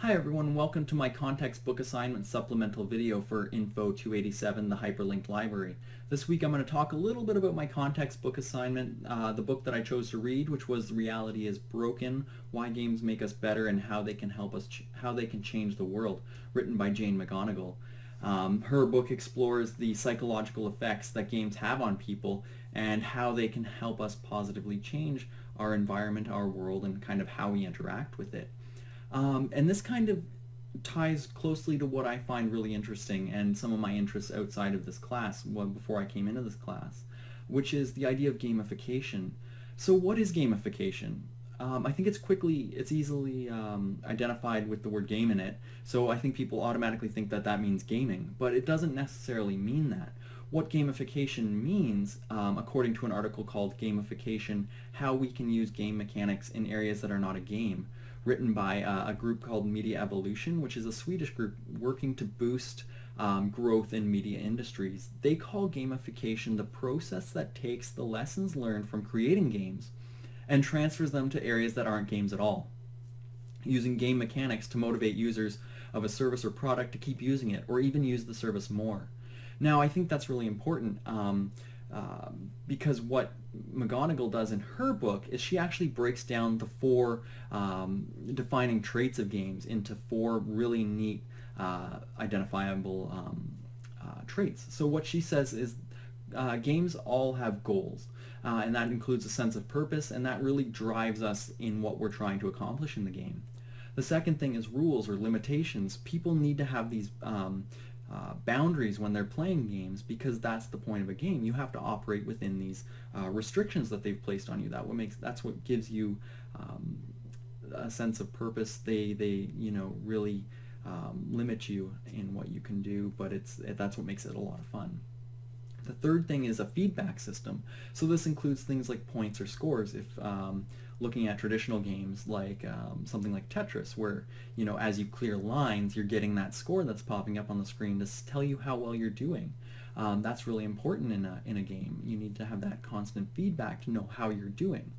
Hi everyone, welcome to my context book assignment supplemental video for Info 287, the hyperlinked library. This week I'm going to talk a little bit about my context book assignment, the book that I chose to read, which was Reality is Broken, Why Games Make Us Better and How They Can Help Us, How They Can Change the World, written by Jane McGonigal. Her book explores the psychological effects that games have on people and how they can help us positively change our environment, our world, and kind of how we interact with it. And this kind of ties closely to what I find really interesting and some of my interests outside of this class, before I came into this class, which is the idea of gamification. So what is gamification? I think it's easily identified with the word game in it, so I think people automatically think that that means gaming, but it doesn't necessarily mean that. What gamification means, according to an article called Gamification, How We Can Use Game Mechanics in Areas That Are Not a Game, written by a group called Media Evolution, which is a Swedish group working to boost growth in media industries. They call gamification the process that takes the lessons learned from creating games and transfers them to areas that aren't games at all, using game mechanics to motivate users of a service or product to keep using it or even use the service more. Now, I think that's really important because what McGonigal does in her book is she actually breaks down the four defining traits of games into four really neat identifiable traits. So what she says is games all have goals, and that includes a sense of purpose, and that really drives us in what we're trying to accomplish in the game. The second thing is rules or limitations. People need to have these boundaries when they're playing games because that's the point of a game. You have to operate within these restrictions that they've placed on you. That's what gives you a sense of purpose. They really limit you in what you can do, but that's what makes it a lot of fun. The third thing is a feedback system. So this includes things like points or scores. If looking at traditional games like something like Tetris, where as you clear lines, you're getting that score that's popping up on the screen to tell you how well you're doing. That's really important in a game. You need to have that constant feedback to know how you're doing.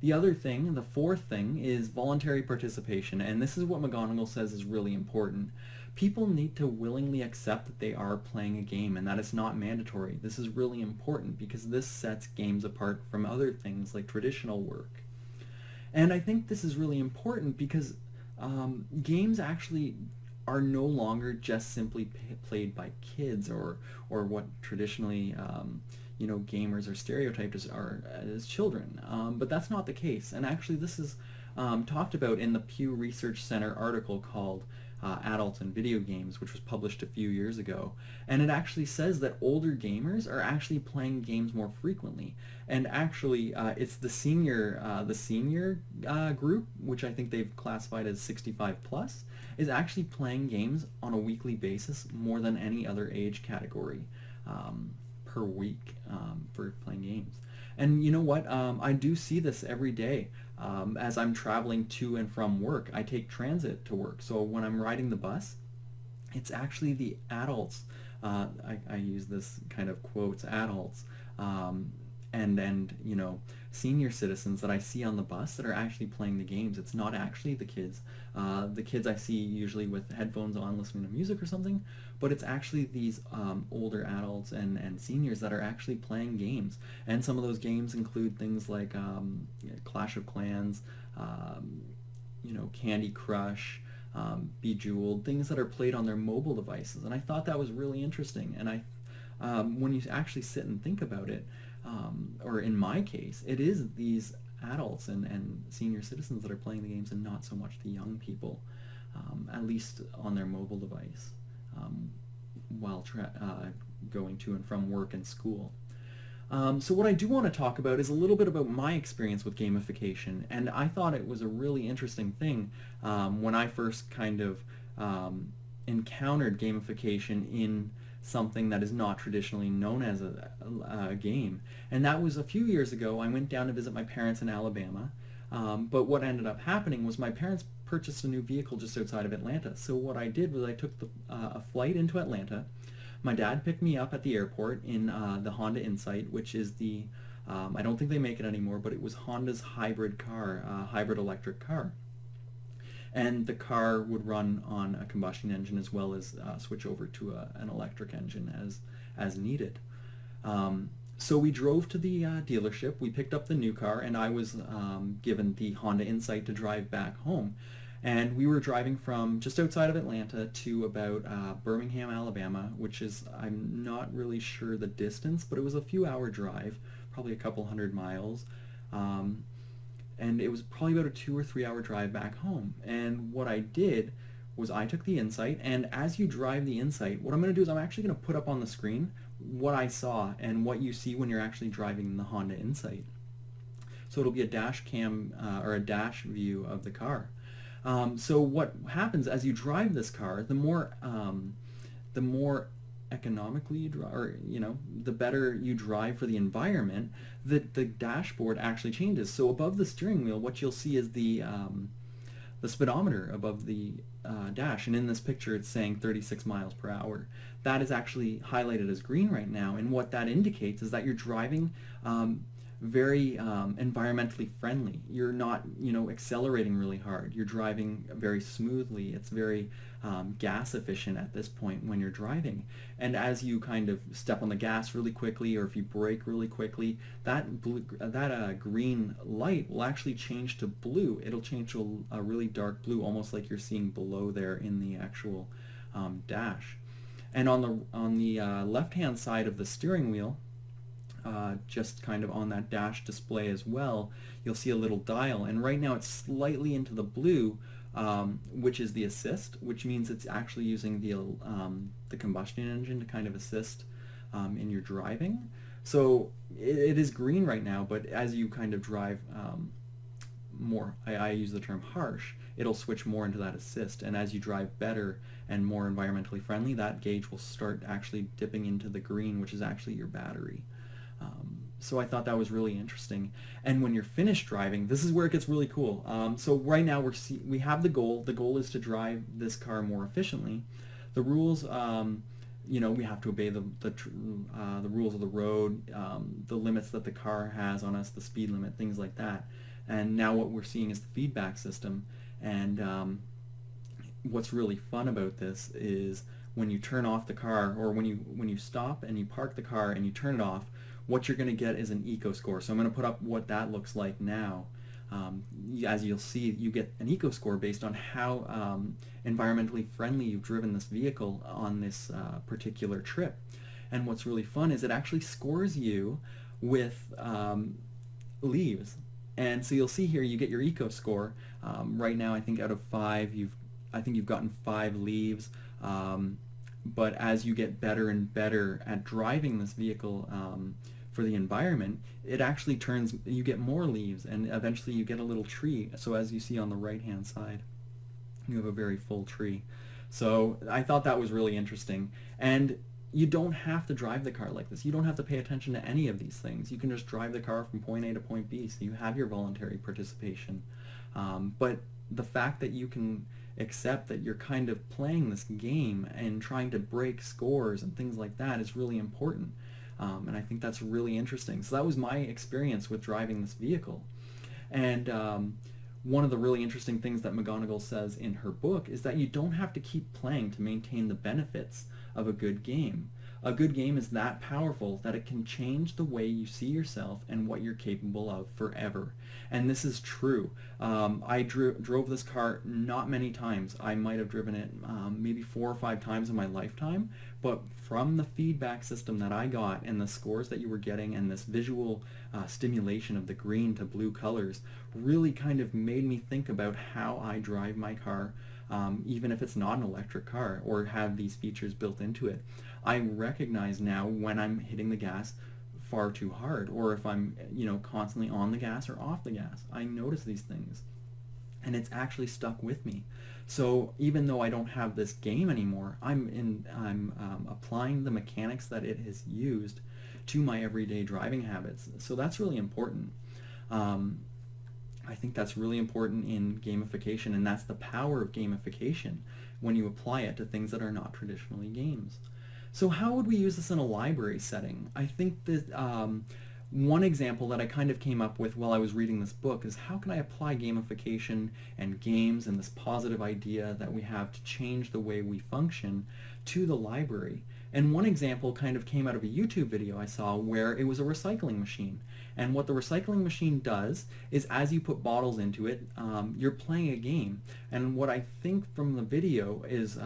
The other thing, the fourth thing, is voluntary participation, and this is what McGonigal says is really important. People need to willingly accept that they are playing a game and that it's not mandatory. This is really important because this sets games apart from other things like traditional work. And I think this is really important because games actually are no longer just simply played by kids or what traditionally gamers are stereotyped as children. But that's not the case. And actually this is talked about in the Pew Research Center article called Adults and Video Games, which was published a few years ago, and it actually says that older gamers are actually playing games more frequently, and actually it's the senior group, which I think they've classified as 65 plus, is actually playing games on a weekly basis more than any other age category per week for playing games. And you know what? I do see this every day. As I'm traveling to and from work, I take transit to work. So when I'm riding the bus, it's actually the adults, I use this kind of quotes, adults, and senior citizens that I see on the bus that are actually playing the games. It's not actually the kids. The kids I see usually with headphones on listening to music or something, but it's actually these older adults and seniors that are actually playing games. And some of those games include things like Clash of Clans, Candy Crush, Bejeweled, things that are played on their mobile devices. And I thought that was really interesting. And when you actually sit and think about it, or in my case, it is these adults and senior citizens that are playing the games and not so much the young people, at least on their mobile device, while going to and from work and school. So what I do want to talk about is a little bit about my experience with gamification, and I thought it was a really interesting thing when I first kind of encountered gamification in something that is not traditionally known as a game. And that was a few years ago. I went down to visit my parents in Alabama, but what ended up happening was my parents purchased a new vehicle just outside of Atlanta. So what I did was I took a flight into Atlanta. My dad picked me up at the airport in the Honda Insight, which is the, I don't think they make it anymore, but it was Honda's hybrid car, hybrid electric car. and the car would run on a combustion engine as well as switch over to an electric engine as needed. So we drove to the dealership, we picked up the new car, and I was given the Honda Insight to drive back home. And we were driving from just outside of Atlanta to about Birmingham, Alabama, which is, I'm not really sure the distance, but it was a few hour drive, probably a couple 100 miles. And it was probably about a 2 or 3 hour drive back home. And what I did was I took the Insight, and as you drive the Insight, what I'm going to do is I'm actually going to put up on the screen what I saw and what you see when you're actually driving the Honda Insight. So it'll be a dash cam or a dash view of the car. So what happens as you drive this car, the more economically you drive, or the better you drive for the environment, the dashboard actually changes. So above the steering wheel, what you'll see is the speedometer above the dash, and in this picture it's saying 36 miles per hour. That is actually highlighted as green right now, and what that indicates is that you're driving very environmentally friendly. You're not accelerating really hard. You're driving very smoothly. It's very gas efficient at this point when you're driving. And as you kind of step on the gas really quickly, or if you brake really quickly, that green light will actually change to blue. It'll change to a really dark blue, almost like you're seeing below there in the actual dash. And on the left-hand side of the steering wheel, just kind of on that dash display as well, you'll see a little dial, and right now it's slightly into the blue, which is the assist, which means it's actually using the combustion engine to kind of assist in your driving. So it is green right now, but as you kind of drive more, I use the term harsh, it'll switch more into that assist, and as you drive better and more environmentally friendly, that gauge will start actually dipping into the green, which is actually your battery. So I thought that was really interesting. And when you're finished driving, this is where it gets really cool. So right now we have the goal. The goal is to drive this car more efficiently. The rules, we have to obey the rules of the road, the limits that the car has on us, the speed limit, things like that. And now what we're seeing is the feedback system. And what's really fun about this is when you turn off the car, or when you stop and you park the car and you turn it off, what you're going to get is an eco score. So I'm going to put up what that looks like now. As you'll see, you get an eco score based on how environmentally friendly you've driven this vehicle on this particular trip. And what's really fun is it actually scores you with leaves. And so you'll see here you get your eco score. Right now, I think out of 5, you've gotten 5 leaves. But as you get better and better at driving this vehicle for the environment, it actually you get more leaves, and eventually you get a little tree. So as you see on the right hand side, you have a very full tree. So I thought that was really interesting. And you don't have to drive the car like this. You don't have to pay attention to any of these things. You can just drive the car from point A to point B, so you have your voluntary participation. But the fact that you can accept that you're kind of playing this game and trying to break scores and things like that is really important. And I think that's really interesting. So that was my experience with driving this vehicle. And one of the really interesting things that McGonigal says in her book is that you don't have to keep playing to maintain the benefits of a good game. A good game is that powerful that it can change the way you see yourself and what you're capable of forever. And this is true. I drove this car not many times. I might have driven it maybe 4 or 5 times in my lifetime, but from the feedback system that I got and the scores that you were getting and this visual stimulation of the green to blue colors really kind of made me think about how I drive my car, even if it's not an electric car or have these features built into it. I recognize now when I'm hitting the gas far too hard, or if I'm constantly on the gas or off the gas. I notice these things, and it's actually stuck with me. So even though I don't have this game anymore, I'm applying the mechanics that it has used to my everyday driving habits. So that's really important. I think that's really important in gamification, and that's the power of gamification when you apply it to things that are not traditionally games. So how would we use this in a library setting? I think that One example that I kind of came up with while I was reading this book is how can I apply gamification and games and this positive idea that we have to change the way we function to the library. And one example kind of came out of a YouTube video I saw where it was a recycling machine. And what the recycling machine does is as you put bottles into it, you're playing a game. And what I think from the video is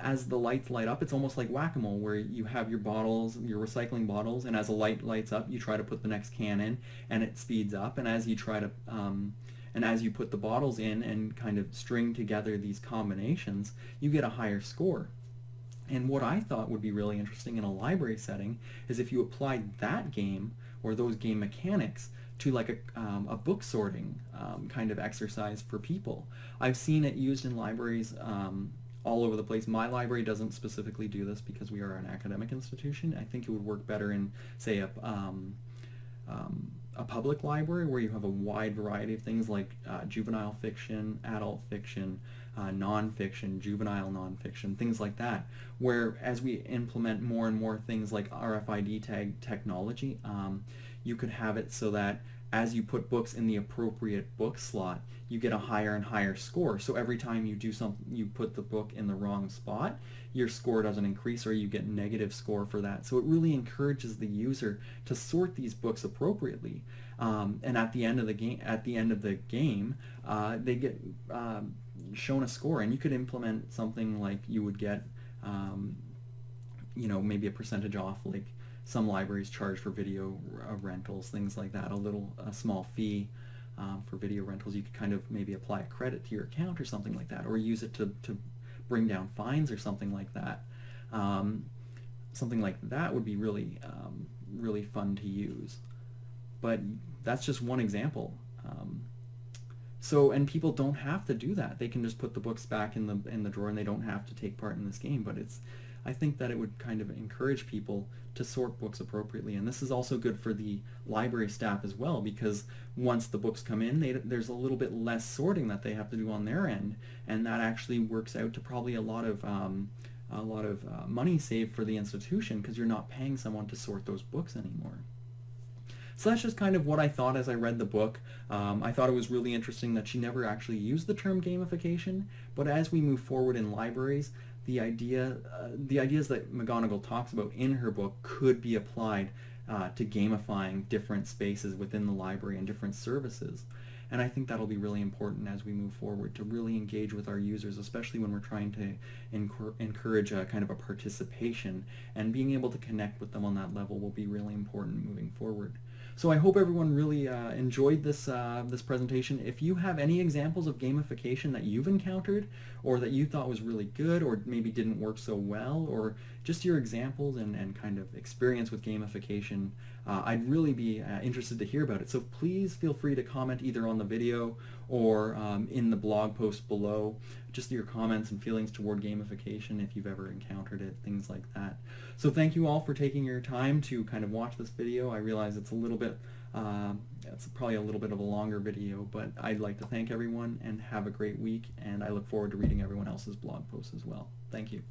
as the lights light up, it's almost like whack-a-mole where you have your bottles, your recycling bottles, and as a light lights up, you try to put the next can in, and it speeds up. And as you try to, and as you put the bottles in and kind of string together these combinations, you get a higher score. And what I thought would be really interesting in a library setting is if you applied that game or those game mechanics to like a book sorting kind of exercise for people. I've seen it used in libraries all over the place. My library doesn't specifically do this because we are an academic institution. I think it would work better in, say, a public library where you have a wide variety of things like juvenile fiction, adult fiction, nonfiction, juvenile nonfiction, things like that, where as we implement more and more things like RFID tag technology, you could have it so that as you put books in the appropriate book slot, you get a higher and higher score. So every time you do something, you put the book in the wrong spot, your score doesn't increase or you get negative score for that. So it really encourages the user to sort these books appropriately. And at the end of the game, they get shown a score, and you could implement something like you would get, maybe a percentage off, like some libraries charge for video rentals, things like that, a small fee for video rentals. You could kind of maybe apply a credit to your account or something like that, or use it to bring down fines or something like that. Something like that would be really, really fun to use. But that's just one example. And people don't have to do that. They can just put the books back in the drawer, and they don't have to take part in this game. But I think that it would kind of encourage people to sort books appropriately. And this is also good for the library staff as well, because once the books come in, there's a little bit less sorting that they have to do on their end, and that actually works out to probably a lot of money saved for the institution, because you're not paying someone to sort those books anymore. So that's just kind of what I thought as I read the book. I thought it was really interesting that she never actually used the term gamification, but as we move forward in libraries, the ideas that McGonagall talks about in her book could be applied to gamifying different spaces within the library and different services. And I think that'll be really important as we move forward to really engage with our users, especially when we're trying to encourage a kind of a participation, and being able to connect with them on that level will be really important moving forward. So I hope everyone really enjoyed this presentation. If you have any examples of gamification that you've encountered, or that you thought was really good, or maybe didn't work so well, or just your examples and kind of experience with gamification, I'd really be interested to hear about it. So please feel free to comment either on the video or in the blog post below, just your comments and feelings toward gamification if you've ever encountered it, things like that. So thank you all for taking your time to kind of watch this video. I realize it's it's probably a little bit of a longer video, but I'd like to thank everyone and have a great week, and I look forward to reading everyone else's blog posts as well. Thank you.